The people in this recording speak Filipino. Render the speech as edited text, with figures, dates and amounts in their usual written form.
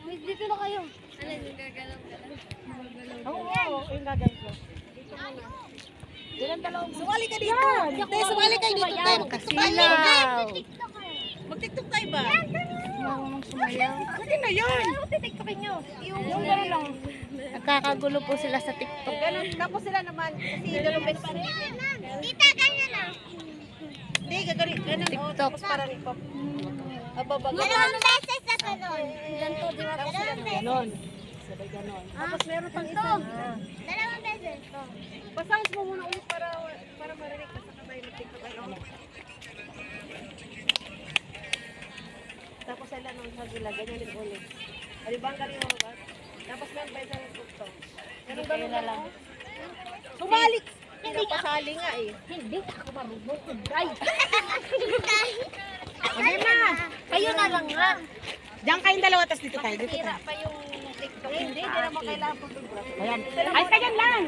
Dito na kayo. Ano yung gagalaw-galaw? Oo, yung gagawin ko. Dito muna. Ilan dalawang Sumali ka dito. Te, sumali kayo dito. Te, kasilaw. mag-tiktok tayo ba? Marunong sumayaw. Pwede na yan. TikTokin nyo. Yung gano'n lang. Nagkakagulo po sila sa TikTok. Ganun, tapos sila naman, kasi dalawang beses. Tita, ganyan na. Hindi, gagawin, ganun. TikTok. Tapos para rin pa. Ababa, Dalawang beses na ganun. Ganito, di ba? Dalawang beses. Ganon. Sabay ganon. Tapos meron pang isa. Dalawang beses. Pasangis mo muna ulit para marinig. Basta ka tayo mag-tiktok. Tapos sila nung sagila, ganyan din ulit. Alibang ka rin ako ba? Tapos meron pa isa ng tiktok. Ganun ba na lang? Sumali! Hindi pasali nga eh. Hindi ako marunong. Ay! Okay na! Kayo na lang nga. Diyan kayong dalawa, tapos dito tayo. Tira pa yung TikTok. Hindi naman kailangan po. Ayan. Ay, kaya lang.